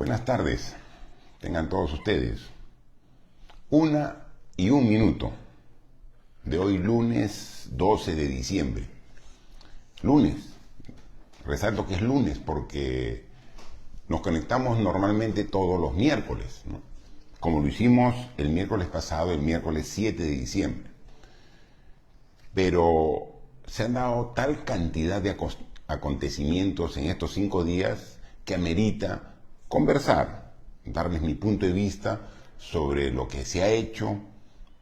Buenas tardes, tengan todos ustedes. 1:01 de hoy, lunes 12 de diciembre. Lunes, resalto que es lunes porque nos conectamos normalmente todos los miércoles, ¿no? Como lo hicimos el miércoles pasado, el miércoles 7 de diciembre. Pero se han dado tal cantidad de acontecimientos en estos 5 días que amerita conversar, darles mi punto de vista sobre lo que se ha hecho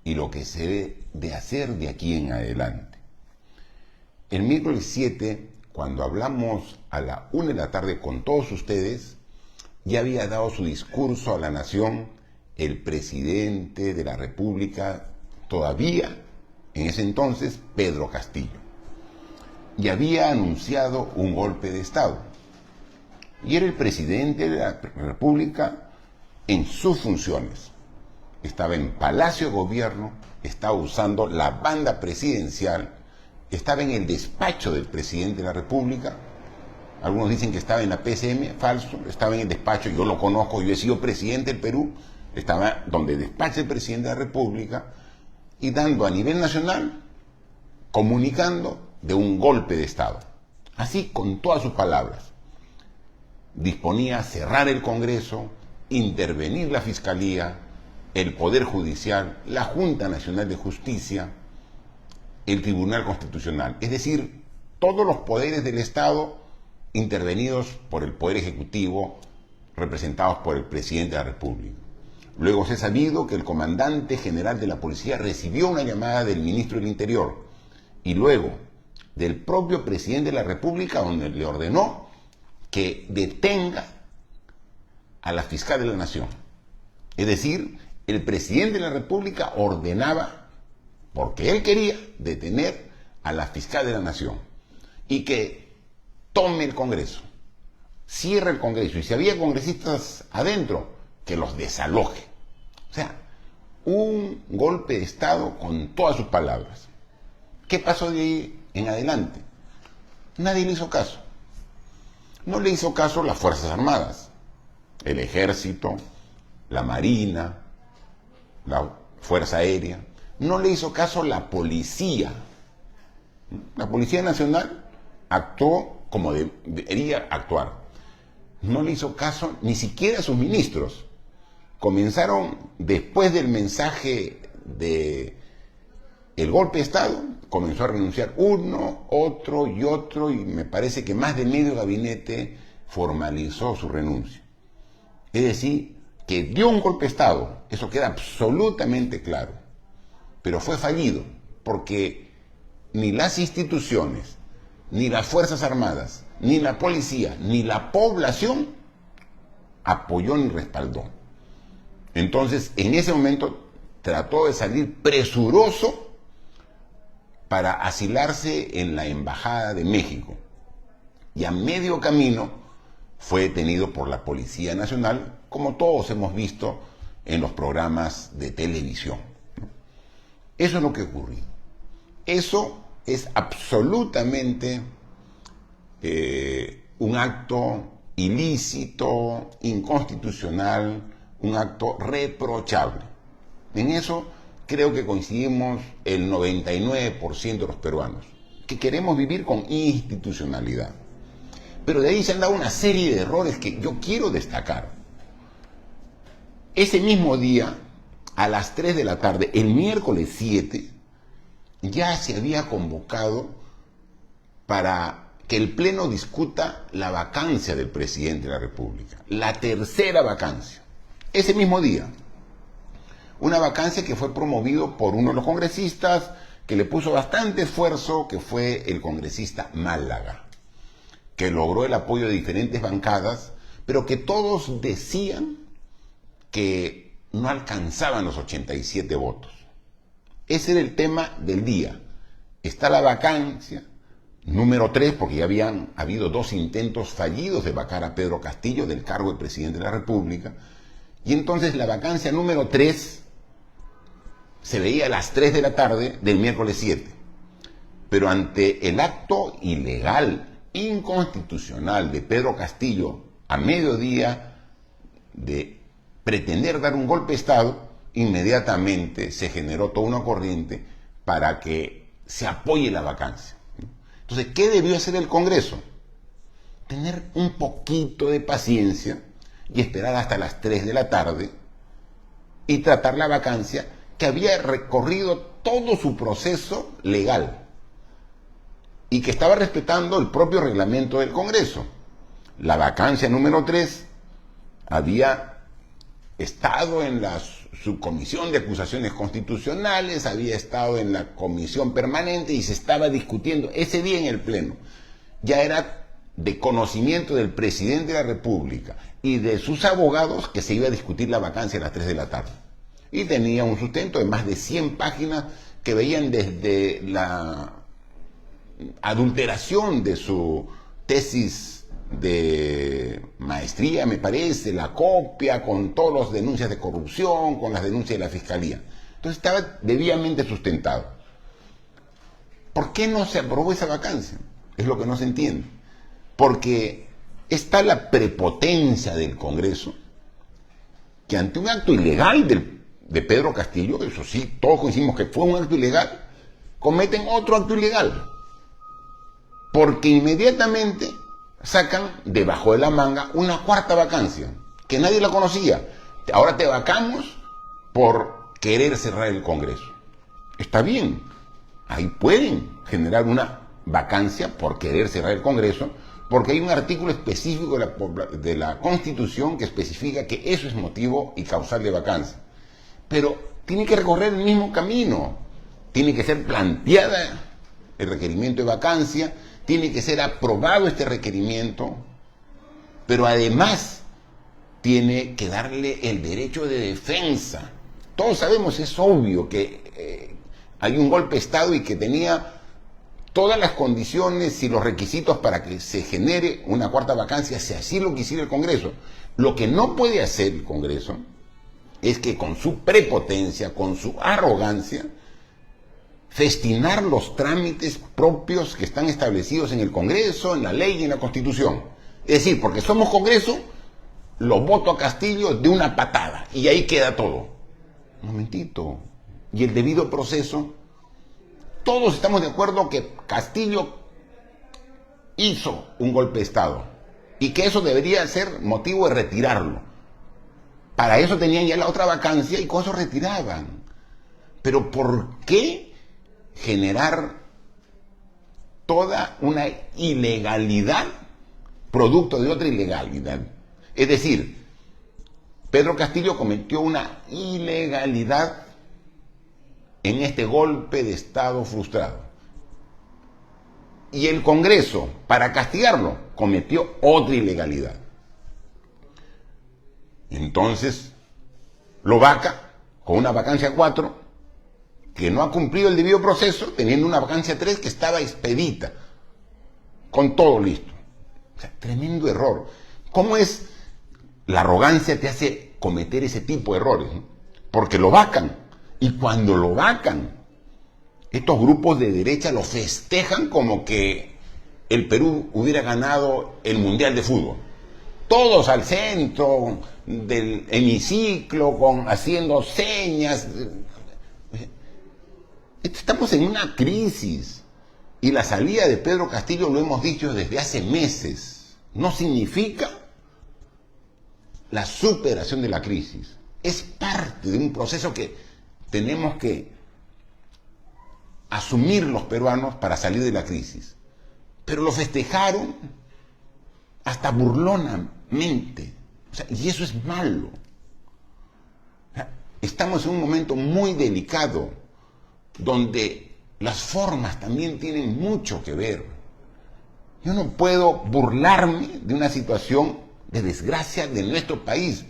y lo que se debe de hacer de aquí en adelante. El miércoles 7, cuando hablamos a la 1 de la tarde con todos ustedes, ya había dado su discurso a la nación el presidente de la República, todavía en ese entonces, Pedro Castillo, y había anunciado un golpe de Estado. Y era el presidente de la República en sus funciones. Estaba en Palacio de Gobierno, estaba usando la banda presidencial, estaba en el despacho del presidente de la República. Algunos dicen que estaba en la PCM, falso, estaba en el despacho, yo lo conozco, yo he sido presidente del Perú, estaba donde despacha el presidente de la República y dando a nivel nacional, comunicando de un golpe de Estado. Así, con todas sus palabras. Disponía a cerrar el Congreso, intervenir la Fiscalía, el Poder Judicial, la Junta Nacional de Justicia, el Tribunal Constitucional. Es decir, todos los poderes del Estado intervenidos por el Poder Ejecutivo, representados por el Presidente de la República. Luego se ha sabido que el comandante general de la policía recibió una llamada del ministro del Interior y luego del propio Presidente de la República, donde le ordenó que detenga a la fiscal de la Nación. Es decir, el presidente de la República ordenaba, porque él quería, detener a la fiscal de la Nación y que tome el Congreso, cierre el Congreso y si había congresistas adentro, que los desaloje. O sea, un golpe de Estado con todas sus palabras. ¿Qué pasó de ahí en adelante? Nadie le hizo caso. No le hizo caso las Fuerzas Armadas, el Ejército, la Marina, la Fuerza Aérea. No le hizo caso la Policía. La Policía Nacional actuó como debería actuar. No le hizo caso ni siquiera a sus ministros. Comenzaron, después del mensaje de el golpe de Estado, comenzó a renunciar uno, otro y otro, y me parece que más de medio gabinete formalizó su renuncia. Es decir, que dio un golpe de Estado, eso queda absolutamente claro, pero fue fallido, porque ni las instituciones, ni las Fuerzas Armadas, ni la policía, ni la población apoyó ni respaldó. Entonces, en ese momento trató de salir presuroso para asilarse en la Embajada de México. Y a medio camino fue detenido por la Policía Nacional, como todos hemos visto en los programas de televisión. Eso es lo que ocurrió. Eso es absolutamente un acto ilícito, inconstitucional, un acto reprochable. En eso creo que coincidimos el 99% de los peruanos, que queremos vivir con institucionalidad. Pero de ahí se han dado una serie de errores que yo quiero destacar. Ese mismo día, a las 3 de la tarde, el miércoles 7, ya se había convocado para que el Pleno discuta la vacancia del presidente de la República, la tercera vacancia. Ese mismo día. Una vacancia que fue promovido por uno de los congresistas que le puso bastante esfuerzo, que fue el congresista Málaga, que logró el apoyo de diferentes bancadas, pero que todos decían que no alcanzaban los 87 votos. Ese era el tema del día. Está la vacancia número 3, porque ya habían habido 2 intentos fallidos de vacar a Pedro Castillo del cargo de presidente de la República, y entonces la vacancia número 3 se veía a las 3 de la tarde del miércoles 7. Pero ante el acto ilegal, inconstitucional de Pedro Castillo, a mediodía de pretender dar un golpe de Estado, inmediatamente se generó toda una corriente para que se apoye la vacancia. Entonces, ¿qué debió hacer el Congreso? Tener un poquito de paciencia y esperar hasta las 3 de la tarde y tratar la vacancia que había recorrido todo su proceso legal y que estaba respetando el propio reglamento del Congreso. La vacancia número 3 había estado en la subcomisión de acusaciones constitucionales, había estado en la comisión permanente y se estaba discutiendo ese día en el Pleno. Ya era de conocimiento del presidente de la República y de sus abogados que se iba a discutir la vacancia a las 3 de la tarde. Y tenía un sustento de más de 100 páginas que veían desde la adulteración de su tesis de maestría, me parece, la copia, con todas las denuncias de corrupción, con las denuncias de la Fiscalía. Entonces estaba debidamente sustentado. ¿Por qué no se aprobó esa vacancia? Es lo que no se entiende. Porque está la prepotencia del Congreso, que ante un acto ilegal de Pedro Castillo, eso sí, todos coincidimos que fue un acto ilegal, cometen otro acto ilegal. Porque inmediatamente sacan debajo de la manga una cuarta vacancia, que nadie la conocía. Ahora te vacamos por querer cerrar el Congreso. Está bien, ahí pueden generar una vacancia por querer cerrar el Congreso, porque hay un artículo específico de la Constitución que especifica que eso es motivo y causal de vacancia. Pero tiene que recorrer el mismo camino, tiene que ser planteada el requerimiento de vacancia, tiene que ser aprobado este requerimiento, pero además tiene que darle el derecho de defensa. Todos sabemos, es obvio que hay un golpe de Estado y que tenía todas las condiciones y los requisitos para que se genere una cuarta vacancia, si así lo quisiera el Congreso. Lo que no puede hacer el Congreso es que con su prepotencia, con su arrogancia, festinar los trámites propios que están establecidos en el Congreso, en la ley y en la Constitución. Es decir, porque somos Congreso, lo voto a Castillo de una patada y ahí queda todo. Un momentito. Y el debido proceso, todos estamos de acuerdo que Castillo hizo un golpe de Estado y que eso debería ser motivo de retirarlo. Para eso tenían ya la otra vacancia y con eso retiraban. Pero ¿por qué generar toda una ilegalidad producto de otra ilegalidad? Es decir, Pedro Castillo cometió una ilegalidad en este golpe de Estado frustrado. Y el Congreso, para castigarlo, cometió otra ilegalidad. Entonces, lo vaca con una vacancia 4, que no ha cumplido el debido proceso, teniendo una vacancia 3 que estaba expedita, con todo listo. O sea, tremendo error. ¿Cómo es? La arrogancia te hace cometer ese tipo de errores, ¿no? Porque lo vacan. Y cuando lo vacan, estos grupos de derecha lo festejan como que el Perú hubiera ganado el Mundial de Fútbol. Todos al centro del hemiciclo, haciendo señas. Estamos en una crisis. Y la salida de Pedro Castillo, lo hemos dicho desde hace meses, no significa la superación de la crisis. Es parte de un proceso que tenemos que asumir los peruanos para salir de la crisis. Pero lo festejaron hasta burlonamente. O sea, y eso es malo. O sea, estamos en un momento muy delicado donde las formas también tienen mucho que ver. Yo no puedo burlarme de una situación de desgracia de nuestro país,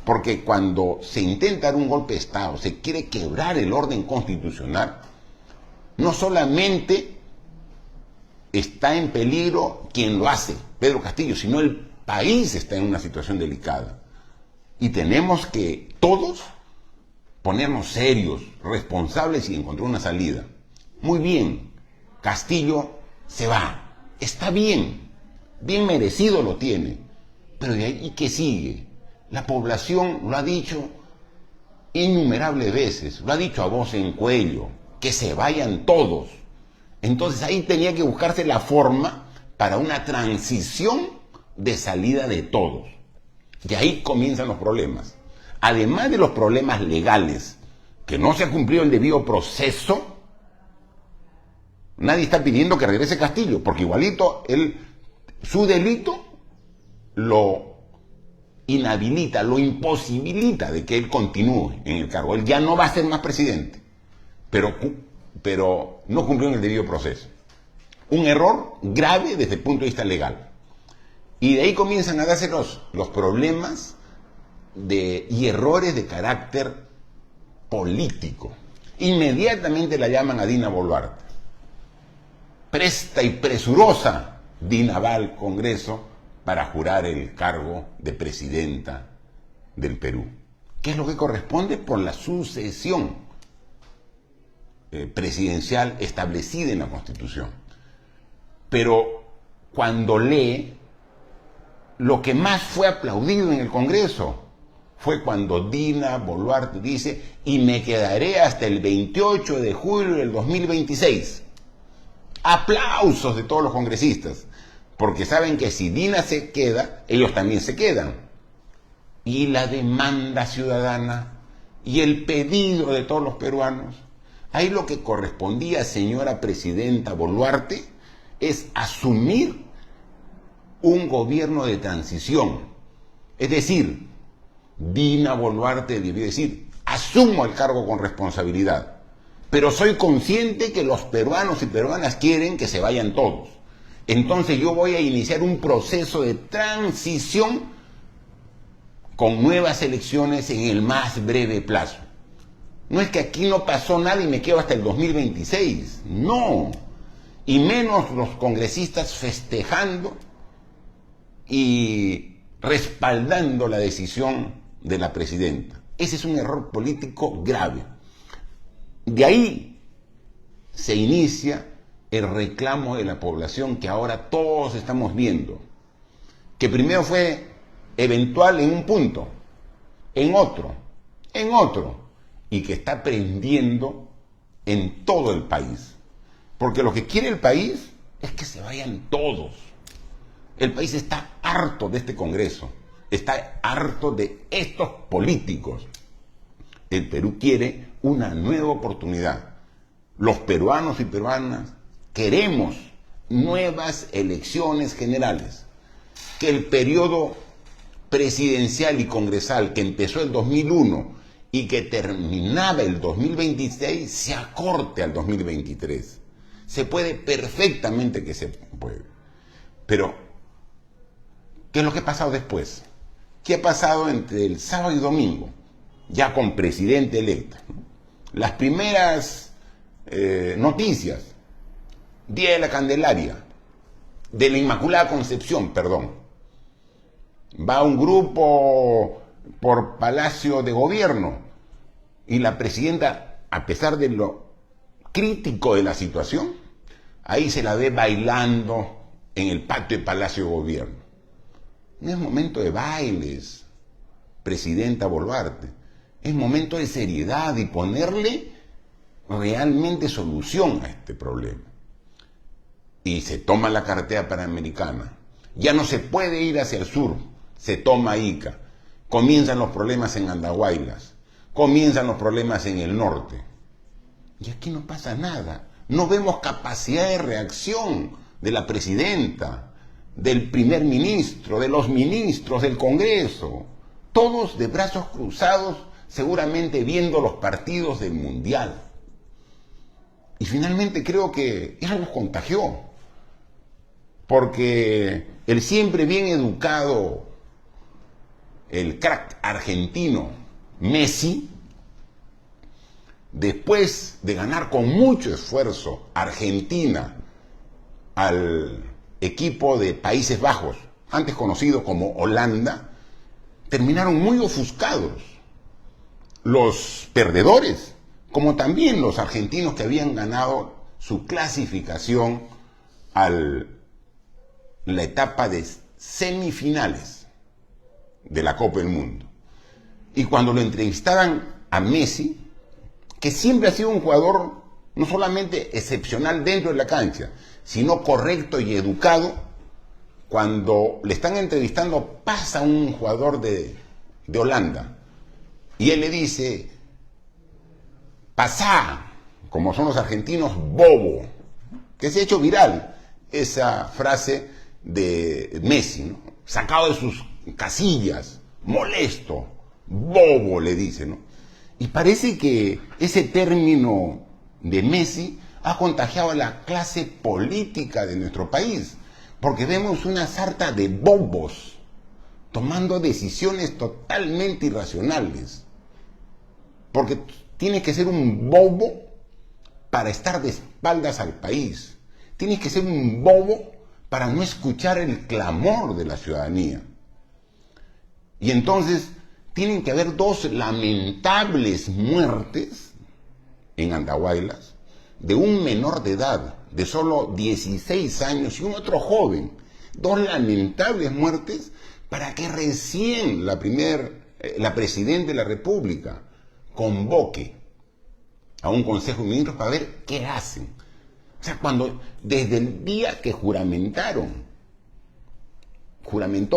porque cuando se intenta dar un golpe de Estado, se quiere quebrar el orden constitucional, no solamente está en peligro quien lo hace, Pedro Castillo, sino el país está en una situación delicada. Y tenemos que todos ponernos serios, responsables y encontrar una salida. Muy bien, Castillo se va, está bien, bien merecido lo tiene, pero de ahí ¿qué sigue? La población lo ha dicho innumerables veces, lo ha dicho a voz en cuello, que se vayan todos. Entonces ahí tenía que buscarse la forma para una transición de salida de todos. Y ahí comienzan los problemas. Además de los problemas legales, que no se ha cumplido el debido proceso, nadie está pidiendo que regrese Castillo, porque igualito su delito lo inhabilita, lo imposibilita de que él continúe en el cargo. Él ya no va a ser más presidente, pero no cumplió en el debido proceso. Un error grave desde el punto de vista legal. Y de ahí comienzan a darse los problemas y errores de carácter político. Inmediatamente la llaman a Dina Boluarte. Presta y presurosa Dina va al Congreso para jurar el cargo de presidenta del Perú. ¿Qué es lo que corresponde? Por la sucesión presidencial establecida en la Constitución. Pero cuando lee, lo que más fue aplaudido en el Congreso fue cuando Dina Boluarte dice: y me quedaré hasta el 28 de julio del 2026. Aplausos de todos los congresistas, porque saben que si Dina se queda, ellos también se quedan. Y la demanda ciudadana y el pedido de todos los peruanos, ahí lo que correspondía, señora presidenta Boluarte, es asumir un gobierno de transición. Es decir, Dina Boluarte debió decir: asumo el cargo con responsabilidad, pero soy consciente que los peruanos y peruanas quieren que se vayan todos. Entonces yo voy a iniciar un proceso de transición con nuevas elecciones en el más breve plazo. No es que aquí no pasó nada y me quedo hasta el 2026. No. Y menos los congresistas festejando y respaldando la decisión de la presidenta. Ese es un error político grave. De ahí se inicia el reclamo de la población que ahora todos estamos viendo, que primero fue eventual en un punto, en otro, y que está prendiendo en todo el país. Porque lo que quiere el país es que se vayan todos. El país está harto de este Congreso, está harto de estos políticos. El Perú quiere una nueva oportunidad. Los peruanos y peruanas queremos nuevas elecciones generales. Que el periodo presidencial y congresal que empezó el 2001 y que terminaba el 2026 se acorte al 2023. Se puede perfectamente que se puede. Pero, ¿qué es lo que ha pasado después? ¿Qué ha pasado entre el sábado y domingo? Ya con presidente electa. Las primeras noticias: Día de la Candelaria, de la Inmaculada Concepción, perdón. Va un grupo por Palacio de Gobierno y la presidenta, a pesar de lo crítico de la situación, ahí se la ve bailando en el patio de Palacio de Gobierno. No es momento de bailes, presidenta Boluarte. Es momento de seriedad y ponerle realmente solución a este problema. Y se toma la carretera panamericana. Ya no se puede ir hacia el sur, se toma Ica. Comienzan los problemas en Andahuaylas, comienzan los problemas en el norte. Y aquí no pasa nada. No vemos capacidad de reacción de la presidenta, del primer ministro, de los ministros, del Congreso. Todos de brazos cruzados, seguramente viendo los partidos del Mundial. Y finalmente creo que eso nos contagió. Porque el siempre bien educado, el crack argentino Messi, después de ganar con mucho esfuerzo Argentina al equipo de Países Bajos, antes conocido como Holanda, terminaron muy ofuscados. Los perdedores, como también los argentinos que habían ganado su clasificación a la etapa de semifinales de la Copa del Mundo. Y cuando lo entrevistaban a Messi, que siempre ha sido un jugador no solamente excepcional dentro de la cancha, sino correcto y educado, cuando le están entrevistando pasa un jugador de Holanda y él le dice, pasá, como son los argentinos, bobo, que se ha hecho viral esa frase de Messi, ¿no? Sacado de sus casillas, molesto, bobo, le dice, ¿no? Y parece que ese término de Messi ha contagiado a la clase política de nuestro país, porque vemos una sarta de bobos tomando decisiones totalmente irracionales. Porque tienes que ser un bobo para estar de espaldas al país. Tienes que ser un bobo para no escuchar el clamor de la ciudadanía. Y entonces tienen que haber dos lamentables muertes en Andahuaylas de un menor de edad, de solo 16 años, y un otro joven. Dos lamentables muertes para que recién la Presidenta de la República convoque a un Consejo de Ministros para ver qué hacen. O sea, cuando desde el día que juramentó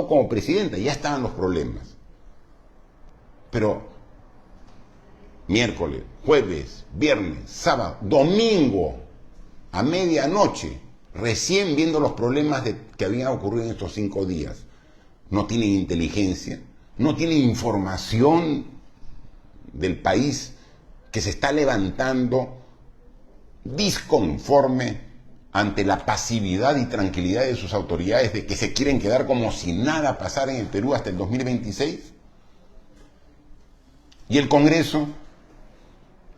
como presidenta, ya estaban los problemas. Pero miércoles, jueves, viernes, sábado, domingo, a medianoche, recién viendo los problemas que habían ocurrido en estos 5 días. No tienen inteligencia, no tienen información del país que se está levantando disconforme ante la pasividad y tranquilidad de sus autoridades, de que se quieren quedar como si nada pasara en el Perú hasta el 2026. Y el Congreso,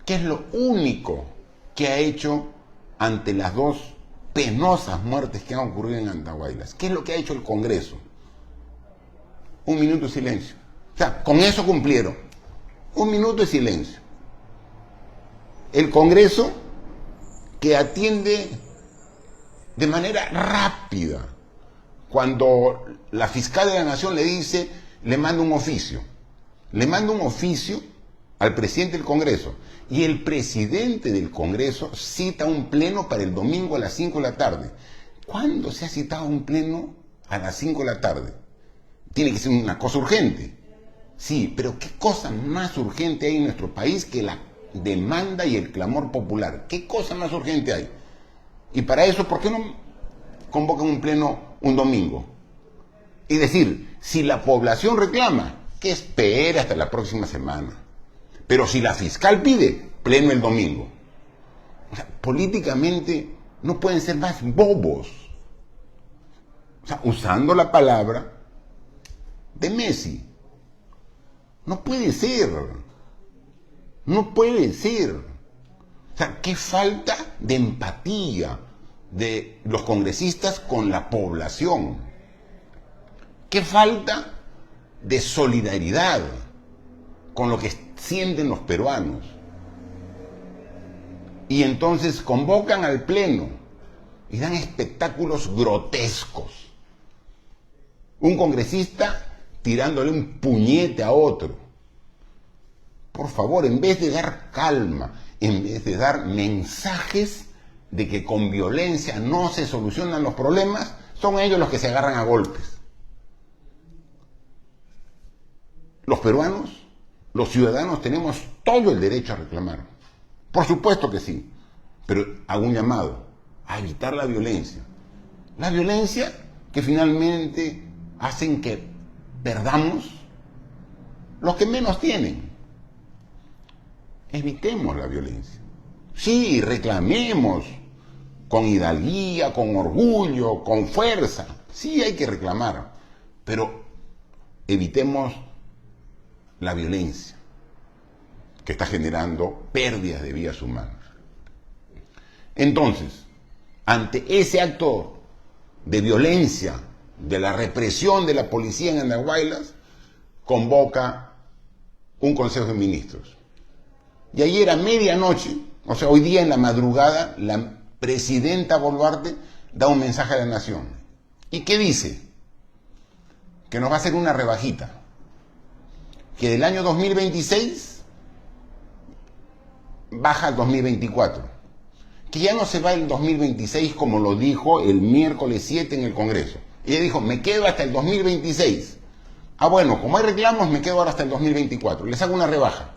¿qué es lo único que ha hecho ante las dos penosas muertes que han ocurrido en Andahuaylas? ¿Qué es lo que ha hecho el Congreso? 1 minuto de silencio. O sea, con eso cumplieron. 1 minuto de silencio. El Congreso, que atiende de manera rápida cuando la fiscal de la Nación le dice, le manda un oficio. Le manda un oficio al presidente del Congreso, y el presidente del Congreso cita un pleno para el domingo a las 5 de la tarde. ¿Cuándo se ha citado un pleno a las 5 de la tarde? Tiene que ser una cosa urgente. Sí, pero ¿qué cosa más urgente hay en nuestro país que la demanda y el clamor popular? ¿Qué cosa más urgente hay? Y para eso, ¿por qué no convocan un pleno un domingo? Y decir, si la población reclama, que espere hasta la próxima semana. Pero si la fiscal pide, pleno el domingo. O sea, políticamente no pueden ser más bobos. O sea, usando la palabra de Messi. No puede ser. No puede ser. O sea, qué falta de empatía de los congresistas con la población. Qué falta de solidaridad con lo que sienten los peruanos. Y entonces convocan al pleno y dan espectáculos grotescos. Un congresista tirándole un puñete a otro. Por favor, en vez de dar calma, en vez de dar mensajes de que con violencia no se solucionan los problemas, son ellos los que se agarran a golpes. Los peruanos, los ciudadanos, tenemos todo el derecho a reclamar. Por supuesto que sí, pero hago un llamado a evitar la violencia. La violencia que finalmente hacen que perdamos los que menos tienen. Evitemos la violencia. Sí, reclamemos con hidalguía, con orgullo, con fuerza. Sí, hay que reclamar, pero evitemos la violencia que está generando pérdidas de vidas humanas. Entonces, ante ese acto de violencia, de la represión de la policía en Andahuaylas, convoca un Consejo de Ministros. Y ayer a medianoche, o sea, hoy día en la madrugada, la presidenta Boluarte da un mensaje a la nación. ¿Y qué dice? Que nos va a hacer una rebajita. que del año 2026 baja al 2024. Que ya no se va el 2026 como lo dijo el miércoles 7 en el Congreso. Ella dijo, me quedo hasta el 2026. Ah, bueno, como hay reclamos, me quedo ahora hasta el 2024. Les hago una rebaja.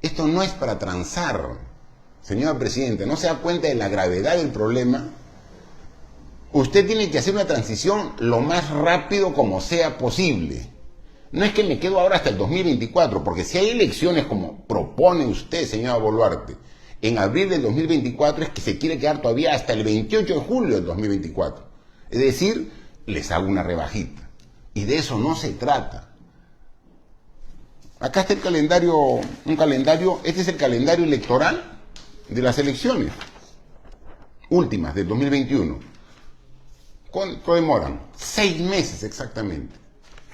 Esto no es para transar, señora Presidenta. ¿No se da cuenta de la gravedad del problema? Usted tiene que hacer una transición lo más rápido como sea posible. No es que me quedo ahora hasta el 2024, porque si hay elecciones como propone usted, señora Boluarte, en abril del 2024, es que se quiere quedar todavía hasta el 28 de julio del 2024. Es decir, les hago una rebajita. Y de eso no se trata. Acá está el calendario, este es el calendario electoral de las elecciones últimas del 2021. Conmemoran 6 meses exactamente,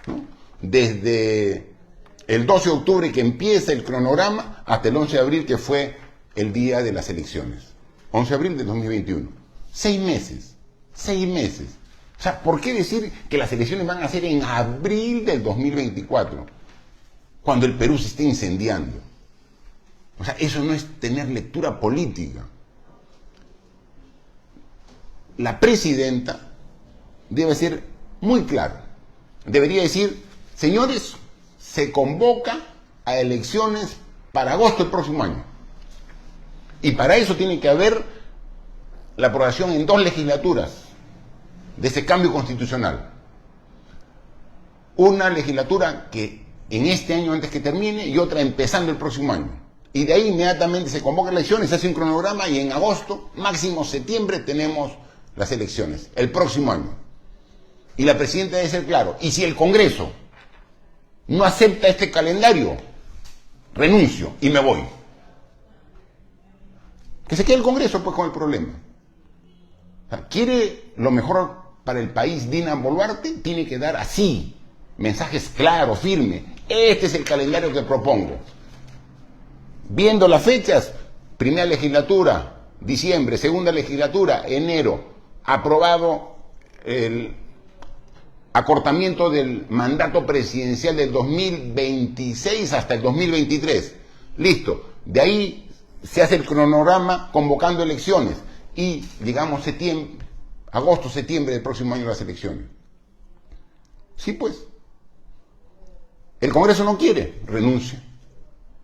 ¿no? Desde el 12 de octubre que empieza el cronograma hasta el 11 de abril que fue el día de las elecciones. 11 de abril del 2021. 6 meses. 6 meses. O sea, ¿por qué decir que las elecciones van a ser en abril del 2024? Cuando el Perú se está incendiando. O sea, eso no es tener lectura política. La presidenta debe ser muy clara. Debería decir, señores, se convoca a elecciones para agosto del próximo año. Y para eso tiene que haber la aprobación en 2 legislaturas de ese cambio constitucional. Una legislatura que en este año antes que termine y otra empezando el próximo año. Y de ahí inmediatamente se convocan elecciones, se hace un cronograma y en agosto, máximo septiembre, tenemos las elecciones, el próximo año. Y la presidenta debe ser claro. Y si el Congreso no acepta este calendario, renuncio y me voy. Que se quede el Congreso pues con el problema. O sea, ¿quiere lo mejor para el país Dina Boluarte? Tiene que dar así, mensajes claros, firmes. Este es el calendario que propongo. Viendo las fechas, primera legislatura, diciembre, segunda legislatura, enero, aprobado el acortamiento del mandato presidencial del 2026 hasta el 2023. Listo. De ahí se hace el cronograma convocando elecciones y, digamos, agosto, septiembre del próximo año las elecciones. Sí, pues. El Congreso no quiere, renuncia.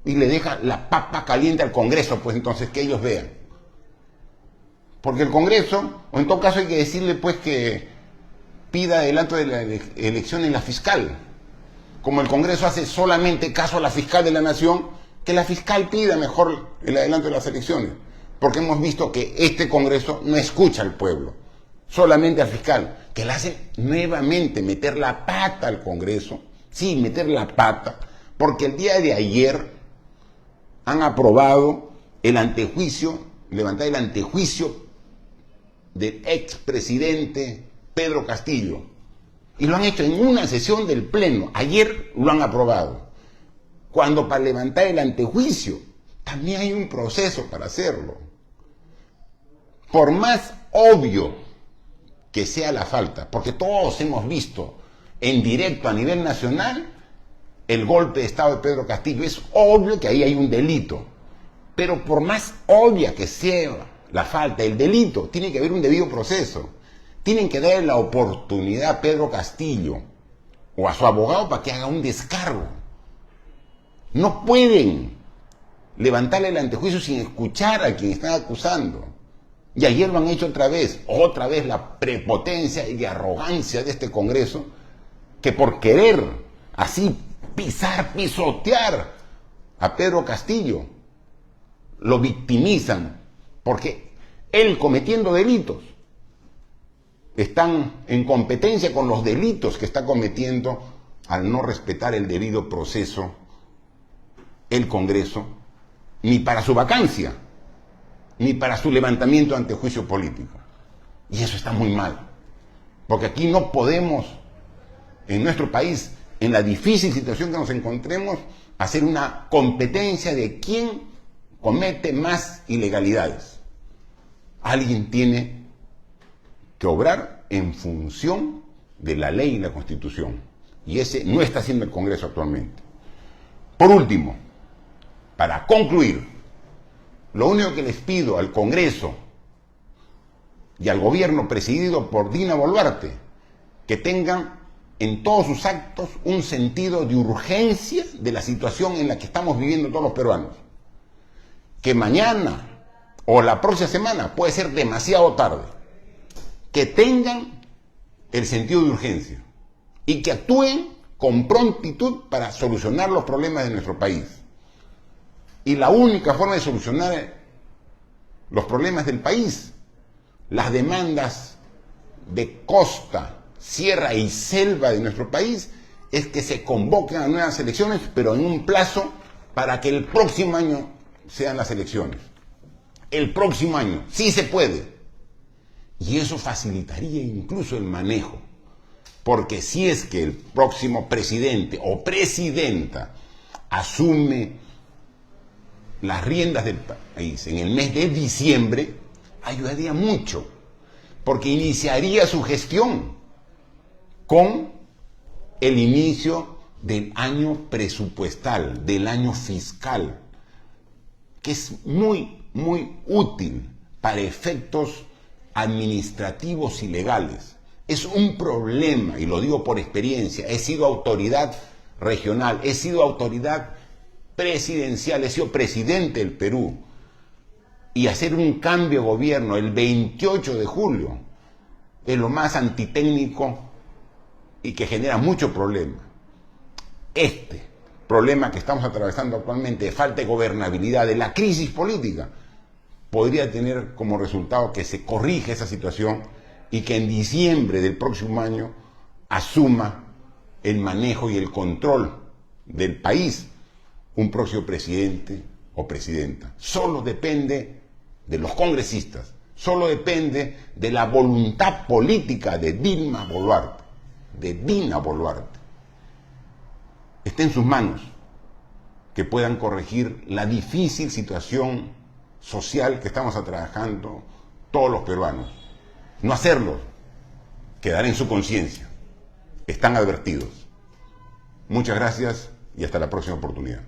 Y le deja la papa caliente al Congreso, pues entonces que ellos vean. Porque el Congreso, o en todo caso hay que decirle pues que pida adelanto de la elección en la fiscal. Como el Congreso hace solamente caso a la fiscal de la Nación, que la fiscal pida mejor el adelanto de las elecciones. Porque hemos visto que este Congreso no escucha al pueblo, solamente al fiscal, que le hace nuevamente meter la pata al Congreso. Sí, meter la pata, porque el día de ayer han aprobado el antejuicio, levantar el antejuicio del expresidente Pedro Castillo. Y lo han hecho en una sesión del Pleno. Ayer lo han aprobado. Cuando para levantar el antejuicio también hay un proceso para hacerlo. Por más obvio que sea la falta, porque todos hemos visto en directo a nivel nacional el golpe de Estado de Pedro Castillo, es obvio que ahí hay un delito. Pero por más obvia que sea la falta, el delito, tiene que haber un debido proceso. Tienen que darle la oportunidad a Pedro Castillo o a su abogado para que haga un descargo. No pueden levantarle el antejuicio sin escuchar a quien están acusando. Y ayer lo han hecho otra vez la prepotencia y arrogancia de este Congreso, que por querer así pisotear a Pedro Castillo, lo victimizan, porque él cometiendo delitos, están en competencia con los delitos que está cometiendo al no respetar el debido proceso el Congreso, ni para su vacancia, ni para su levantamiento ante juicio político. Y eso está muy mal, porque aquí no podemos, en nuestro país, en la difícil situación que nos encontremos, hacer una competencia de quién comete más ilegalidades. Alguien tiene que obrar en función de la ley y la Constitución. Y ese no está haciendo el Congreso actualmente. Por último, para concluir, lo único que les pido al Congreso y al gobierno presidido por Dina Boluarte, que tengan en todos sus actos un sentido de urgencia de la situación en la que estamos viviendo todos los peruanos. Que mañana o la próxima semana puede ser demasiado tarde. Que tengan el sentido de urgencia y que actúen con prontitud para solucionar los problemas de nuestro país. Y la única forma de solucionar los problemas del país, las demandas de costa, sierra y selva de nuestro país, es que se convoquen a nuevas elecciones, pero en un plazo para que el próximo año sean las elecciones. El próximo año, sí se puede. Y eso facilitaría incluso el manejo. Porque si es que el próximo presidente o presidenta asume las riendas del país en el mes de diciembre, ayudaría mucho, porque iniciaría su gestión con el inicio del año presupuestal, del año fiscal, que es muy, muy útil para efectos administrativos y legales. Es un problema, y lo digo por experiencia, he sido autoridad regional, he sido autoridad presidencial, he sido presidente del Perú, y hacer un cambio de gobierno el 28 de julio es lo más antitécnico y que genera mucho problema. Este problema que estamos atravesando actualmente de falta de gobernabilidad, de la crisis política, podría tener como resultado que se corrija esa situación y que en diciembre del próximo año asuma el manejo y el control del país un próximo presidente o presidenta. Solo depende de los congresistas, solo depende de la voluntad política de Dina Boluarte, Está en sus manos que puedan corregir la difícil situación social que estamos atravesando todos los peruanos. No hacerlo, quedar en su conciencia. Están advertidos. Muchas gracias y hasta la próxima oportunidad.